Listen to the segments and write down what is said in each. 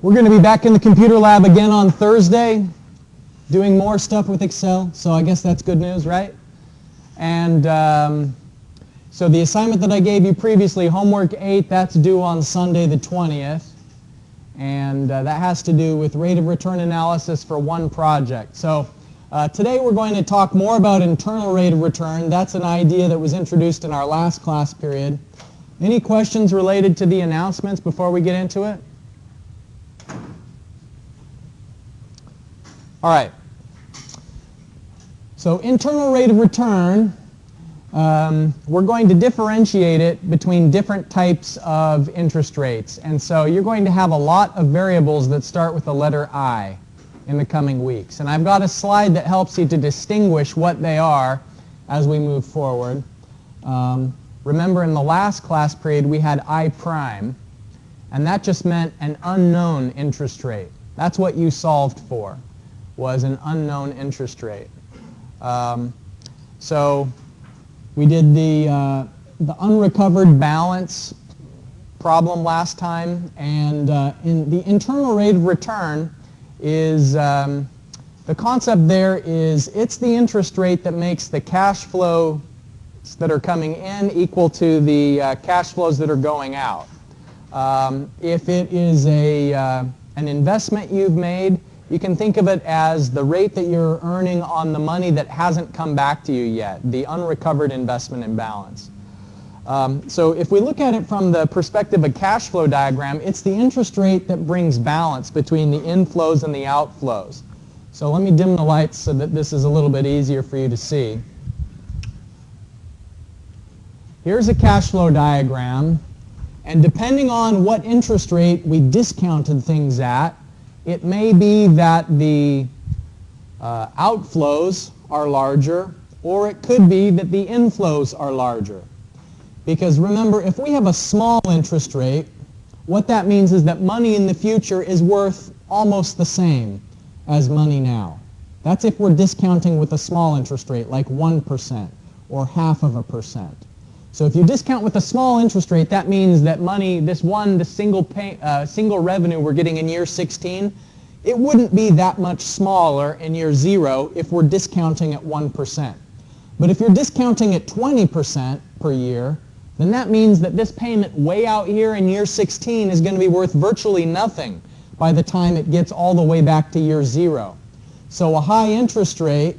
We're going to be back in the computer lab again on Thursday, doing more stuff with Excel, so I guess that's good news, right? And so the assignment that I gave you previously, homework 8, that's due on Sunday the 20th. And that has to do with rate of return analysis for one project. So today we're going to talk more about internal rate of return. That's an idea that was introduced in our last class period. Any questions related to the announcements before we get into it? All right. So internal rate of return, we're going to differentiate it between different types of interest rates. And so you're going to have a lot of variables that start with the letter I in the coming weeks. And I've got a slide that helps you to distinguish what they are as we move forward. Remember in the last class period we had I prime, and that just meant an unknown interest rate. That's what you solved for, was an unknown interest rate. So we did the unrecovered balance problem last time, and in the internal rate of return is, the concept there is it's the interest rate that makes the cash flows that are coming in equal to the cash flows that are going out. If it is an investment you've made, you can think of it as the rate that you're earning on the money that hasn't come back to you yet, the unrecovered investment imbalance. So if we look at it from the perspective of a cash flow diagram, it's the interest rate that brings balance between the inflows and the outflows. So let me dim the lights so that this is a little bit easier for you to see. Here's a cash flow diagram, and depending on what interest rate we discounted things at, it may be that the outflows are larger, or it could be that the inflows are larger. Because remember, if we have a small interest rate, what that means is that money in the future is worth almost the same as money now. That's if we're discounting with a small interest rate, like 1% or 0.5%. So if you discount with a small interest rate, that means that money, the single revenue we're getting in year 16, it wouldn't be that much smaller in year 0 if we're discounting at 1%. But if you're discounting at 20% per year, then that means that this payment way out here in year 16 is going to be worth virtually nothing by the time it gets all the way back to year 0. So a high interest rate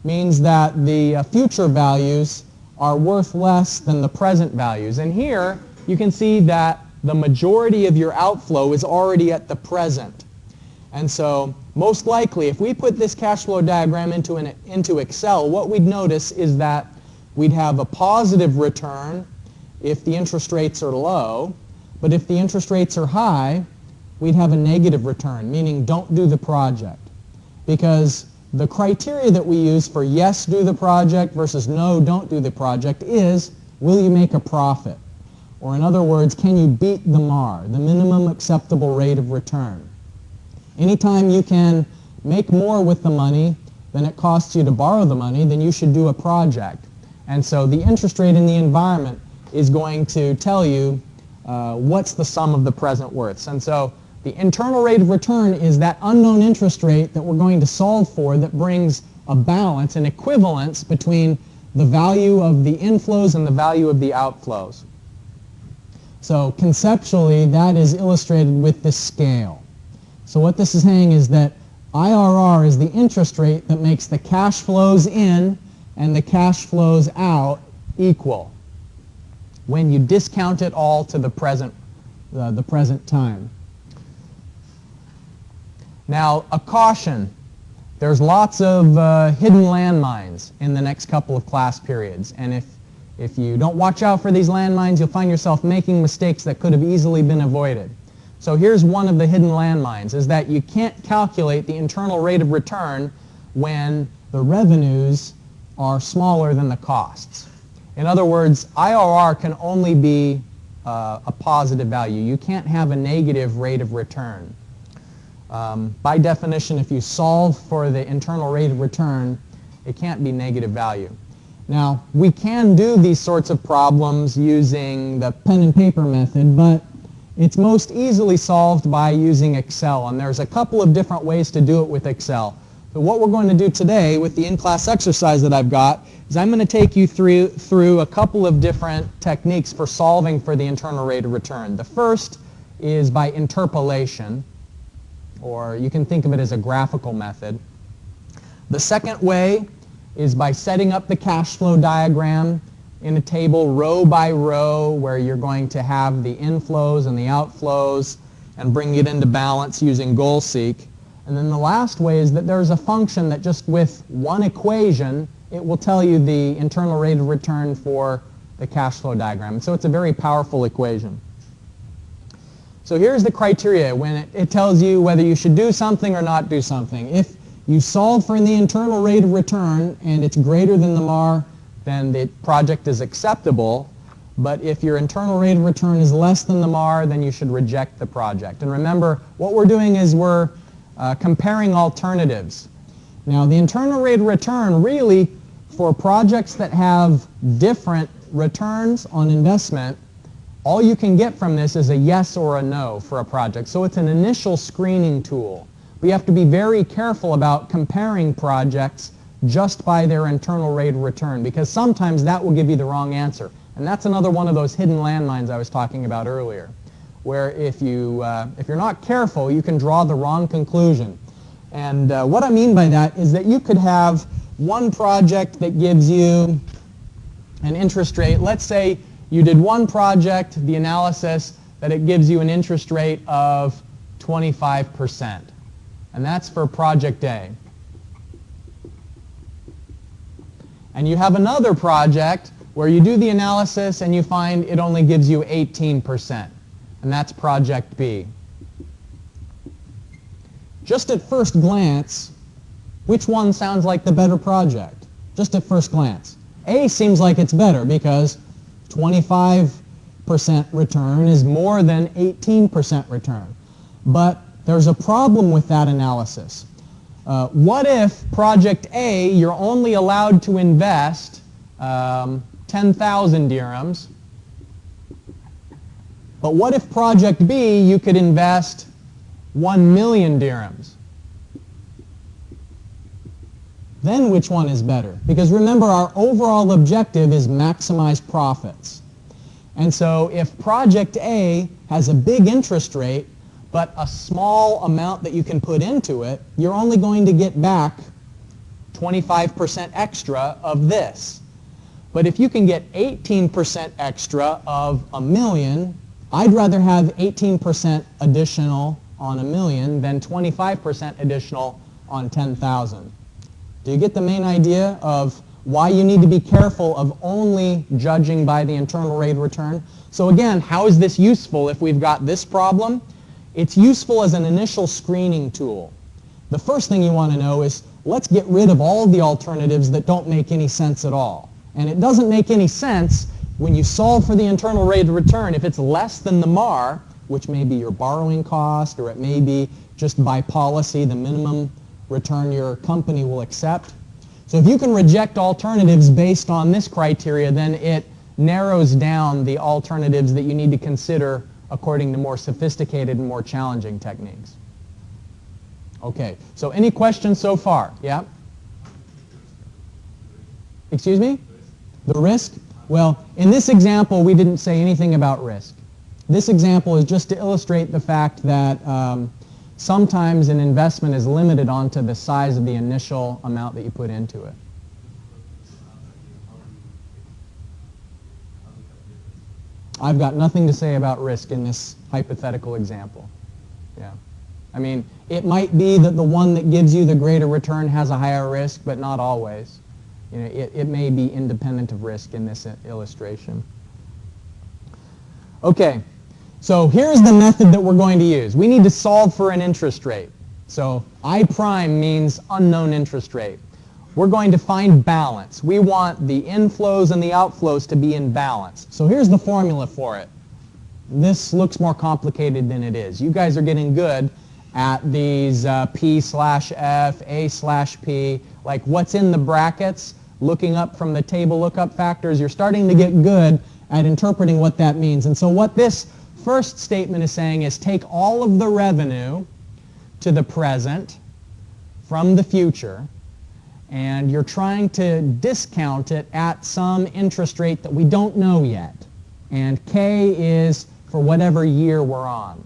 means that the future values are worth less than the present values. And here you can see that the majority of your outflow is already at the present. And so most likely if we put this cash flow diagram into Excel, what we'd notice is that we'd have a positive return if the interest rates are low, but if the interest rates are high, we'd have a negative return, meaning don't do the project. Because the criteria that we use for yes, do the project versus no, don't do the project is, will you make a profit? Or in other words, can you beat the MAR, the minimum acceptable rate of return? Anytime you can make more with the money than it costs you to borrow the money, then you should do a project. And so the interest rate in the environment is going to tell you what's the sum of the present worths. And so the internal rate of return is that unknown interest rate that we're going to solve for that brings a balance, an equivalence between the value of the inflows and the value of the outflows. So conceptually, that is illustrated with this scale. So what this is saying is that IRR is the interest rate that makes the cash flows in and the cash flows out equal when you discount it all to the present time. Now, a caution. There's lots of hidden landmines in the next couple of class periods. And if you don't watch out for these landmines, you'll find yourself making mistakes that could have easily been avoided. So here's one of the hidden landmines, is that you can't calculate the internal rate of return when the revenues are smaller than the costs. In other words, IRR can only be a positive value. You can't have a negative rate of return. By definition, if you solve for the internal rate of return, it can't be negative value. Now, we can do these sorts of problems using the pen and paper method, but It's most easily solved by using Excel, and there's a couple of different ways to do it with Excel. So what we're going to do today with the in-class exercise that I've got is I'm going to take you through a couple of different techniques for solving for the internal rate of return. The first is by interpolation, or you can think of it as a graphical method. The second way is by setting up the cash flow diagram in a table row by row, where you're going to have the inflows and the outflows and bring it into balance using goal seek. And then the last way is that there's a function that just with one equation, it will tell you the internal rate of return for the cash flow diagram. And so it's a very powerful equation. So here's the criteria when it tells you whether you should do something or not do something. If you solve for the internal rate of return and it's greater than the MAR, then the project is acceptable. But if your internal rate of return is less than the MAR, then you should reject the project. And remember, what we're doing is we're comparing alternatives. Now, the internal rate of return really, for projects that have different returns on investment, all you can get from this is a yes or a no for a project. So it's an initial screening tool. But you have to be very careful about comparing projects just by their internal rate of return, because sometimes that will give you the wrong answer. And that's another one of those hidden landmines I was talking about earlier, where if you're not careful, you can draw the wrong conclusion. And what I mean by that is that you could have one project that gives you an interest rate. Let's say you did one project, the analysis, that it gives you an interest rate of 25%. And that's for project A. And you have another project where you do the analysis and you find it only gives you 18%. And that's project B. Just at first glance, which one sounds like the better project? Just at first glance. A seems like it's better because 25% return is more than 18% return. But there's a problem with that analysis. What if project A, you're only allowed to invest 10,000 dirhams, but what if project B, you could invest 1 million dirhams? Then which one is better? Because remember, our overall objective is maximize profits. And so if project A has a big interest rate, but a small amount that you can put into it, you're only going to get back 25% extra of this. But if you can get 18% extra of a million, I'd rather have 18% additional on a million than 25% additional on 10,000. Do you get the main idea of why you need to be careful of only judging by the internal rate of return? So again, how is this useful if we've got this problem? It's useful as an initial screening tool. The first thing you want to know is, let's get rid of all the alternatives that don't make any sense at all. And it doesn't make any sense when you solve for the internal rate of return if it's less than the MAR, which may be your borrowing cost, or it may be just by policy the minimum return your company will accept. So if you can reject alternatives based on this criteria, then it narrows down the alternatives that you need to consider according to more sophisticated and more challenging techniques. Okay, so any questions so far? Yeah? Excuse me? The risk? Well, in this example, we didn't say anything about risk. This example is just to illustrate the fact that sometimes an investment is limited onto the size of the initial amount that you put into it. I've got nothing to say about risk in this hypothetical example. Yeah. I mean, it might be that the one that gives you the greater return has a higher risk, but not always. You know, it may be independent of risk in this illustration. Okay, so here's the method that we're going to use. We need to solve for an interest rate. So I prime means unknown interest rate. We're going to find balance. We want the inflows and the outflows to be in balance. So here's the formula for it. This looks more complicated than it is. You guys are getting good at these P/F, A/P, like what's in the brackets, looking up from the table lookup factors. You're starting to get good at interpreting what that means. And so what this first statement is saying is take all of the revenue to the present from the future, and you're trying to discount it at some interest rate that we don't know yet. And K is for whatever year we're on.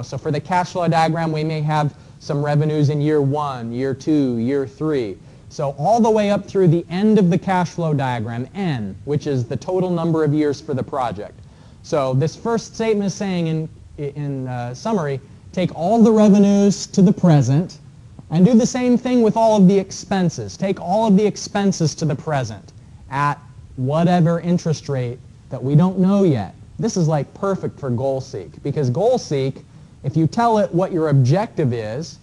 So for the cash flow diagram, we may have some revenues in year 1, year 2, year 3. So all the way up through the end of the cash flow diagram, N, which is the total number of years for the project. So this first statement is saying in summary, take all the revenues to the present and do the same thing with all of the expenses. Take all of the expenses to the present at whatever interest rate that we don't know yet. This is like perfect for goal seek, because goal seek, if you tell it what your objective is,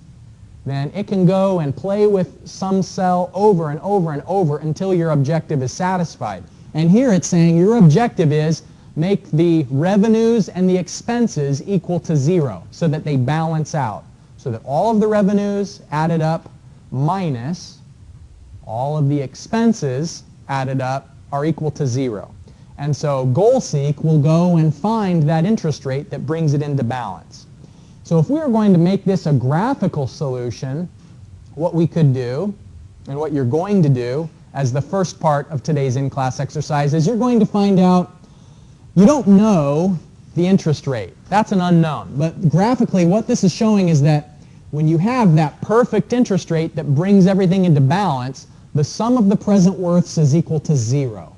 then it can go and play with some cell over and over and over until your objective is satisfied. And here it's saying your objective is make the revenues and the expenses equal to 0 so that they balance out. So that all of the revenues added up minus all of the expenses added up are equal to 0. And so goal seek will go and find that interest rate that brings it into balance. So if we were going to make this a graphical solution, what we could do, and what you're going to do as the first part of today's in-class exercise, is you're going to find out you don't know the interest rate. That's an unknown. But graphically, what this is showing is that when you have that perfect interest rate that brings everything into balance, the sum of the present worths is equal to 0.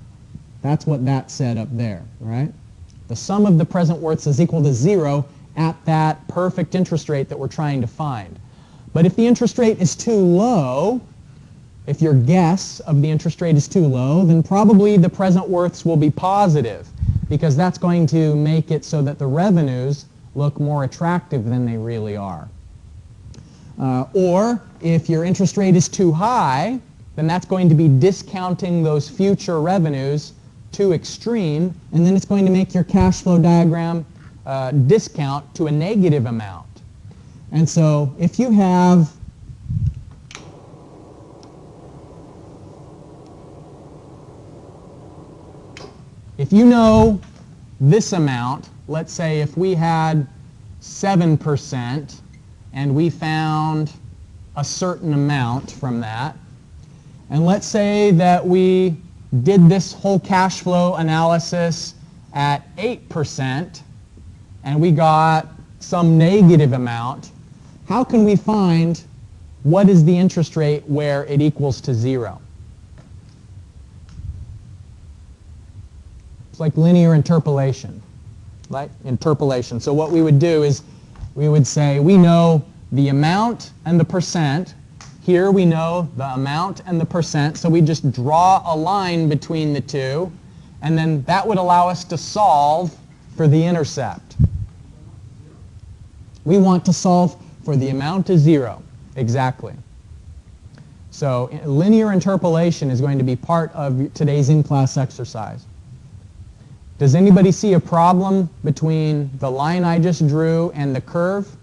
That's what that said up there, right? The sum of the present worths is equal to 0 at that perfect interest rate that we're trying to find. But if the interest rate is too low, if your guess of the interest rate is too low, then probably the present worths will be positive, because that's going to make it so that the revenues look more attractive than they really are. Or if your interest rate is too high, then that's going to be discounting those future revenues too extreme, and then it's going to make your cash flow diagram discount to a negative amount. And so if you have if you know this amount, let's say if we had 7% and we found a certain amount from that, and let's say that we did this whole cash flow analysis at 8% and we got some negative amount, how can we find what is the interest rate where it equals to 0? It's like linear interpolation, right? Interpolation. So what we would do is we would say we know the amount and the percent. Here we know the amount and the percent, so we just draw a line between the two, and then that would allow us to solve for the intercept. We want to solve for the amount is 0, exactly. So linear interpolation is going to be part of today's in-class exercise. Does anybody see a problem between the line I just drew and the curve?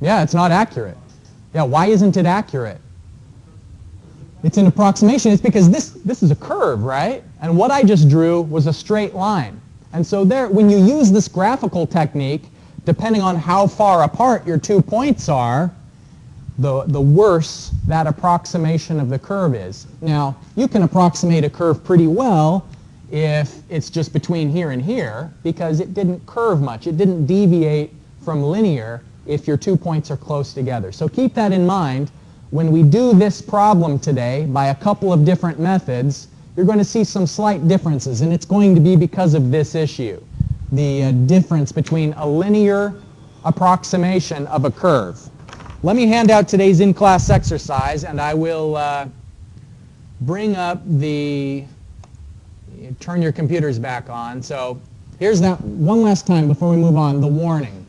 Yeah, it's not accurate. Yeah, why isn't it accurate? It's an approximation. It's because this is a curve, right? And what I just drew was a straight line. And so there, when you use this graphical technique, depending on how far apart your 2 points are, the worse that approximation of the curve is. Now, you can approximate a curve pretty well if it's just between here and here, because it didn't curve much. It didn't deviate from linear if your 2 points are close together. So keep that in mind. When we do this problem today by a couple of different methods, you're going to see some slight differences, and it's going to be because of this issue, the difference between a linear approximation of a curve. Let me hand out today's in-class exercise, and I will bring up turn your computers back on. So here's that one last time before we move on, the warning.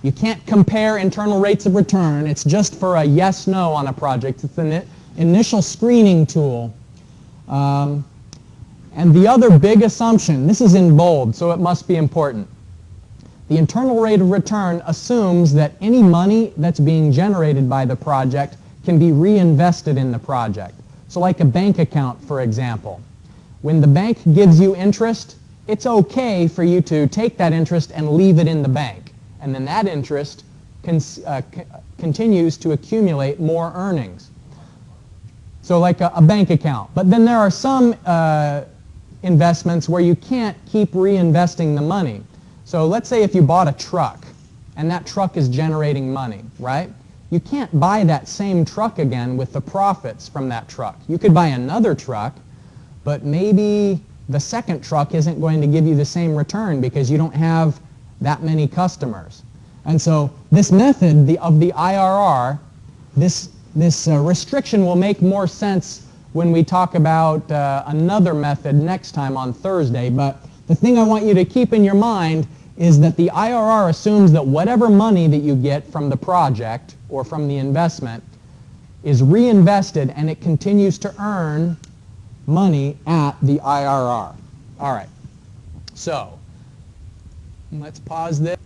You can't compare internal rates of return. It's just for a yes-no on a project. It's an initial screening tool. And the other big assumption, this is in bold, so it must be important. The internal rate of return assumes that any money that's being generated by the project can be reinvested in the project. So like a bank account, for example. When the bank gives you interest, it's okay for you to take that interest and leave it in the bank. And then that interest continues to accumulate more earnings. So like a bank account. But then there are some investments where you can't keep reinvesting the money. So let's say if you bought a truck and that truck is generating money, right? You can't buy that same truck again with the profits from that truck. You could buy another truck, but maybe the second truck isn't going to give you the same return because you don't have that many customers. And so this method of the IRR, this restriction will make more sense when we talk about another method next time on Thursday. But the thing I want you to keep in your mind is that the IRR assumes that whatever money that you get from the project or from the investment is reinvested and it continues to earn money at the IRR. All right, so let's pause this.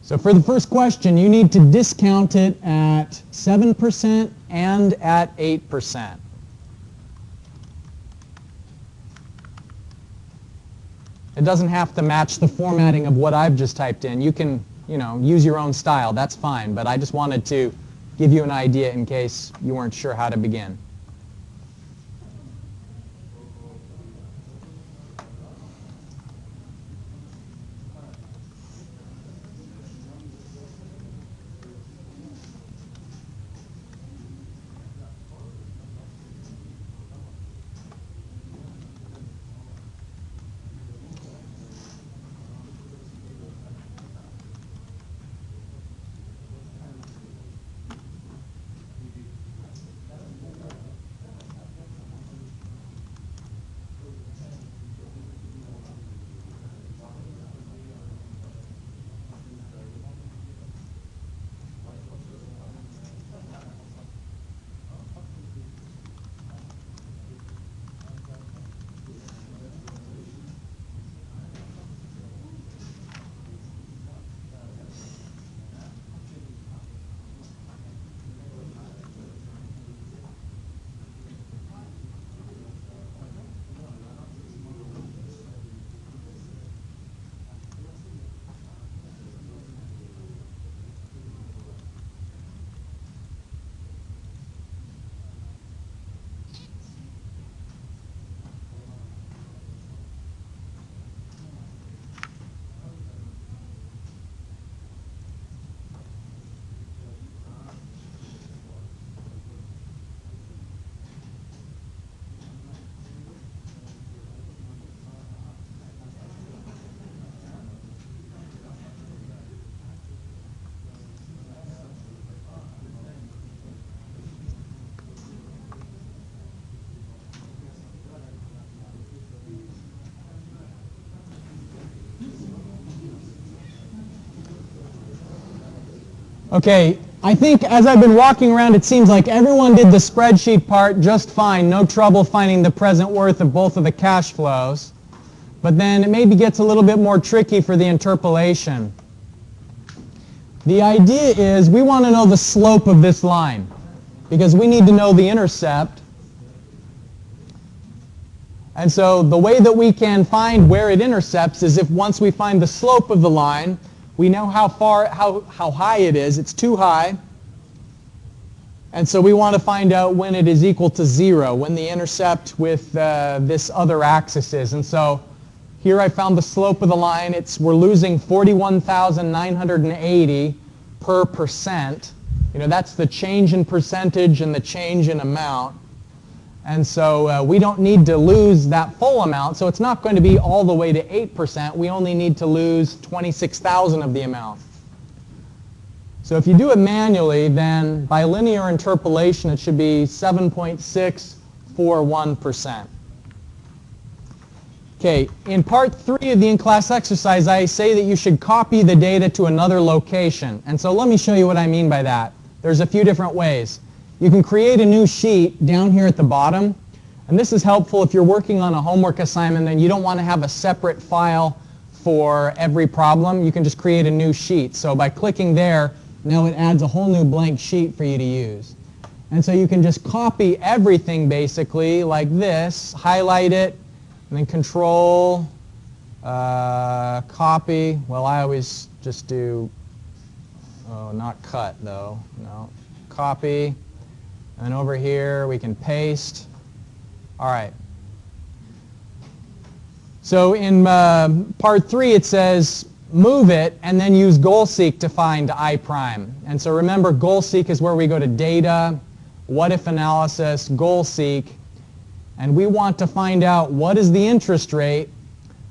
So for the first question, you need to discount it at 7% and at 8%. It doesn't have to match the formatting of what I've just typed in. You can, use your own style. That's fine. But I just wanted to give you an idea in case you weren't sure how to begin. Okay, I think as I've been walking around, it seems like everyone did the spreadsheet part just fine. No trouble finding the present worth of both of the cash flows. But then it maybe gets a little bit more tricky for the interpolation. The idea is we want to know the slope of this line because we need to know the intercept. And so the way that we can find where it intercepts is if once we find the slope of the line, we know how high it is. It's too high. And so we want to find out when it is equal to 0, when the intercept with this other axis is. And so here I found the slope of the line. We're losing 41,980 per percent. That's the change in percentage and the change in amount. And so we don't need to lose that full amount. So it's not going to be all the way to 8%. We only need to lose 26,000 of the amount. So if you do it manually, then by linear interpolation, it should be 7.641%. Okay, in part 3 of the in-class exercise, I say that you should copy the data to another location. And so let me show you what I mean by that. There's a few different ways. You can create a new sheet down here at the bottom. And this is helpful if you're working on a homework assignment and you don't want to have a separate file for every problem. You can just create a new sheet. So by clicking there, now it adds a whole new blank sheet for you to use. And so you can just copy everything basically like this, highlight it, and then Control, copy. Well, I always just do, not cut though, no, copy. And then over here we can paste. All right. So in part 3 it says move it and then use goal seek to find I prime. And so remember, goal seek is where we go to data, what if analysis, goal seek, and we want to find out what is the interest rate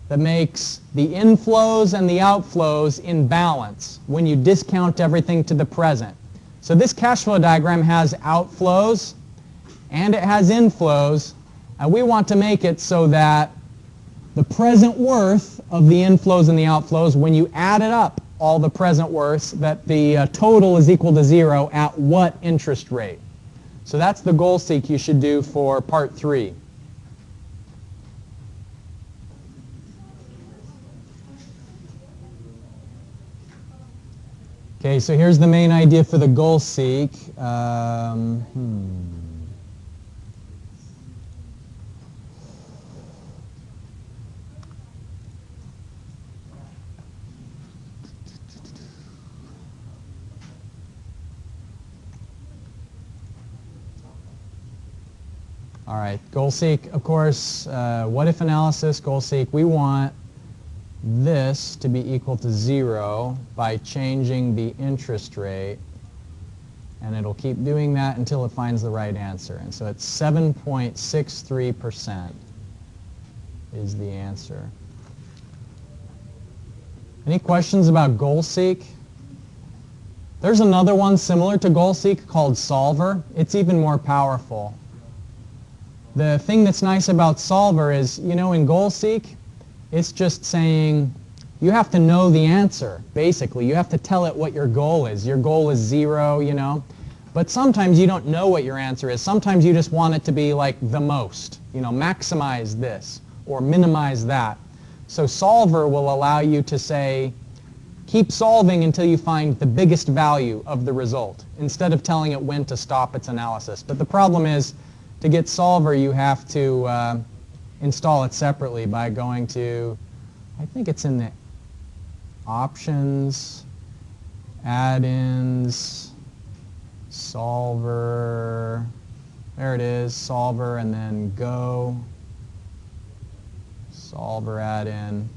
that makes the inflows and the outflows in balance when you discount everything to the present. So this cash flow diagram has outflows and it has inflows, and we want to make it so that the present worth of the inflows and the outflows, when you add it up, all the present worths, that the total is equal to 0 at what interest rate. So that's the goal seek you should do for part 3. Okay, so here's the main idea for the goal seek. All right, goal seek, of course, what if analysis, goal seek, we want this to be equal to 0 by changing the interest rate, and it'll keep doing that until it finds the right answer. And so it's 7.63% is the answer. Any questions about goal seek? There's another one similar to goal seek called solver. It's even more powerful. The thing that's nice about solver is, in goal seek, it's just saying you have to know the answer, basically. You have to tell it what your goal is. Your goal is 0, But sometimes you don't know what your answer is. Sometimes you just want it to be like the most, maximize this or minimize that. So solver will allow you to say, keep solving until you find the biggest value of the result, instead of telling it when to stop its analysis. But the problem is, to get solver, you have to install it separately by going to, I think it's in the options, add-ins, solver, there it is, solver, and then go, solver add-in.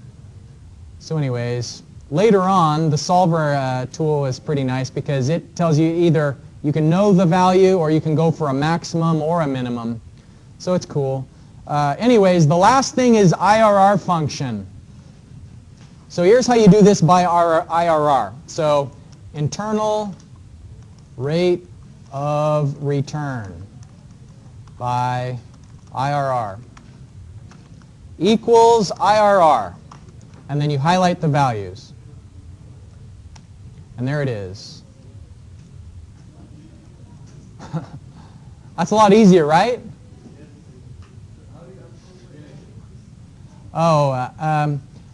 So anyways, later on, the solver tool is pretty nice because it tells you either you can know the value or you can go for a maximum or a minimum. So it's cool. Anyways, the last thing is IRR function. So here's how you do this by IRR. So internal rate of return by IRR equals IRR. And then you highlight the values. And there it is. That's a lot easier, right?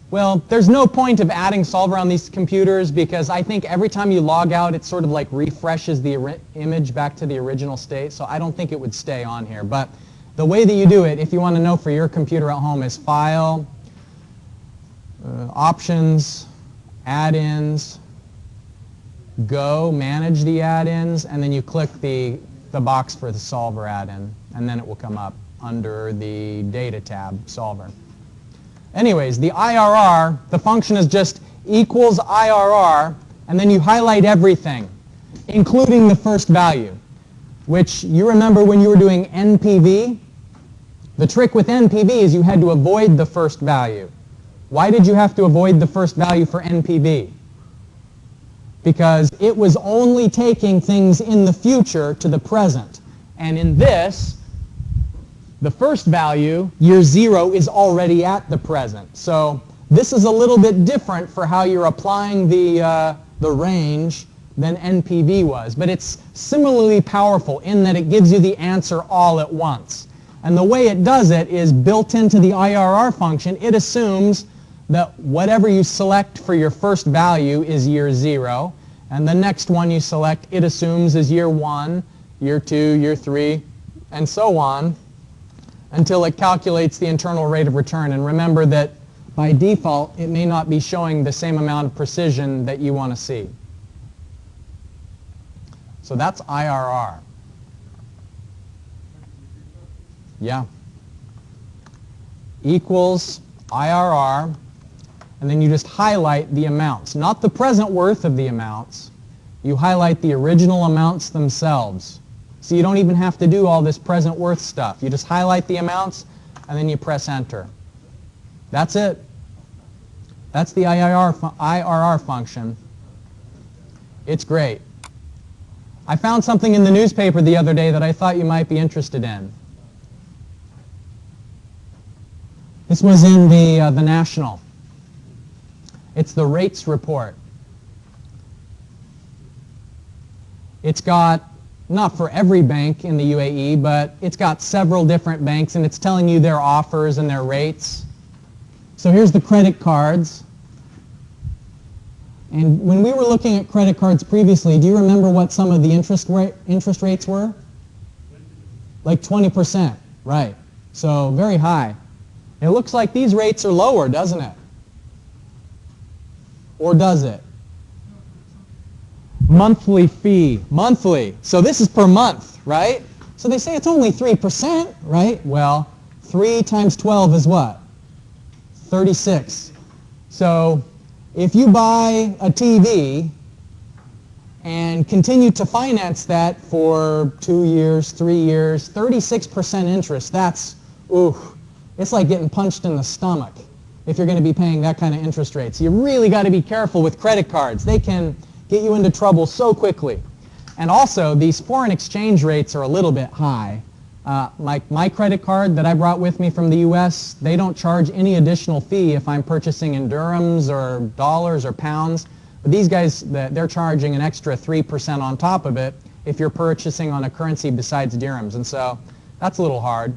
Well, there's no point of adding solver on these computers because I think every time you log out, it sort of like refreshes the image back to the original state. So I don't think it would stay on here. But the way that you do it, if you want to know for your computer at home, is File, Options, Add-ins, Go, Manage the add-ins, and then you click the box for the Solver add-in, and then it will come up under the Data tab, Solver. Anyways, the IRR, the function is just equals IRR, and then you highlight everything, including the first value, which you remember when you were doing NPV? The trick with NPV is you had to avoid the first value. Why did you have to avoid the first value for NPV? Because it was only taking things in the future to the present. And in this, the first value, year 0, is already at the present. So this is a little bit different for how you're applying the range than NPV was. But it's similarly powerful in that it gives you the answer all at once. And the way it does it is built into the IRR function. It assumes that whatever you select for your first value is year 0, and the next one you select, it assumes is year 1, year 2, year 3, and so on, until it calculates the internal rate of return. And remember that by default, it may not be showing the same amount of precision that you want to see. So that's IRR. Yeah. Equals IRR, and then you just highlight the amounts. Not the present worth of the amounts. You highlight the original amounts themselves. So you don't even have to do all this present worth stuff. You just highlight the amounts, and then you press enter. That's it. That's the IRR function. It's great. I found something in the newspaper the other day that I thought you might be interested in. This was in the National. It's the rates report. It's got, not for every bank in the UAE, but it's got several different banks, and it's telling you their offers and their rates. So here's the credit cards. And when we were looking at credit cards previously, do you remember what some of the interest rates were? Like 20%, right. So very high. It looks like these rates are lower, doesn't it? Or does it? Monthly fee. Monthly. So this is per month, right? So they say it's only 3%, right? Well, 3 times 12 is what? 36. So if you buy a TV and continue to finance that for 2 years, 3 years, 36% interest, that's, ooh, it's like getting punched in the stomach if you're going to be paying that kind of interest rates. You really got to be careful with credit cards. They can get you into trouble so quickly. And also, these foreign exchange rates are a little bit high. Like my credit card that I brought with me from the US, they don't charge any additional fee if I'm purchasing in dirhams or dollars or pounds. But these guys, they're charging an extra 3% on top of it if you're purchasing on a currency besides dirhams. And so that's a little hard.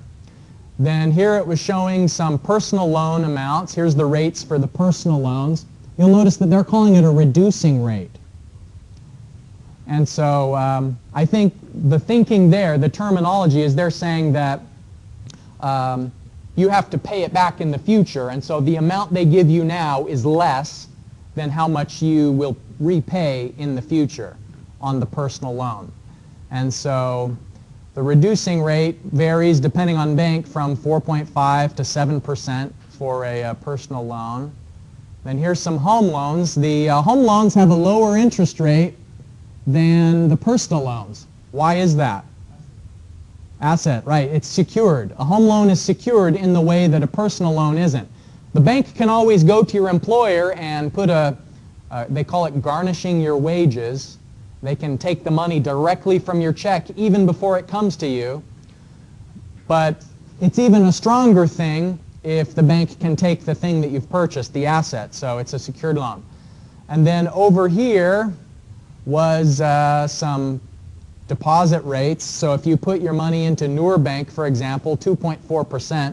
Then here it was showing some personal loan amounts. Here's the rates for the personal loans. You'll notice that they're calling it a reducing rate. And so I think the thinking there, the terminology is they're saying that you have to pay it back in the future, and so the amount they give you now is less than how much you will repay in the future on the personal loan. And so the reducing rate varies depending on bank from 4.5 to 7% for a personal loan. Then here's some home loans. The home loans have a lower interest rate than the personal loans. Why is that? Asset, right. It's secured. A home loan is secured in the way that a personal loan isn't. The bank can always go to your employer and put they call it garnishing your wages. They can take the money directly from your check even before it comes to you. But it's even a stronger thing if the bank can take the thing that you've purchased, the asset. So it's a secured loan. And then over here was some deposit rates. So if you put your money into Noor Bank, for example, 2.4%,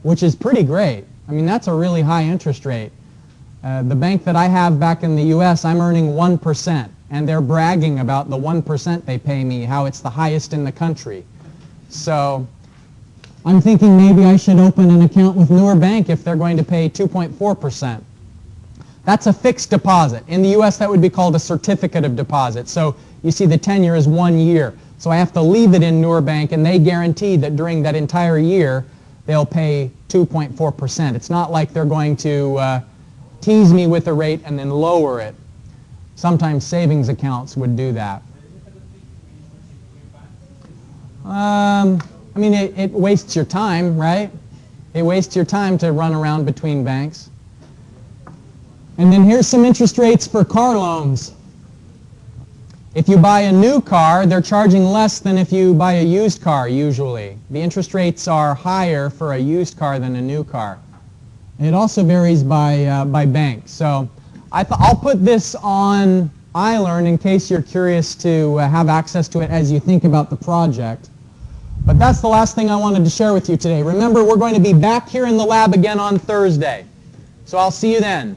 which is pretty great. I mean, that's a really high interest rate. The bank that I have back in the US, I'm earning 1%, and they're bragging about the 1% they pay me, how it's the highest in the country. So I'm thinking maybe I should open an account with Newer Bank if they're going to pay 2.4%. That's a fixed deposit. In the U.S., that would be called a certificate of deposit. So you see the tenure is 1 year. So I have to leave it in Newer Bank, and they guarantee that during that entire year, they'll pay 2.4%. It's not like they're going to tease me with a rate and then lower it. Sometimes savings accounts would do that. I mean, it wastes your time, right? It wastes your time to run around between banks. And then here's some interest rates for car loans. If you buy a new car, they're charging less than if you buy a used car, usually. The interest rates are higher for a used car than a new car. It also varies by bank. So I'll put this on iLearn in case you're curious to have access to it as you think about the project. But that's the last thing I wanted to share with you today. Remember, we're going to be back here in the lab again on Thursday. So I'll see you then.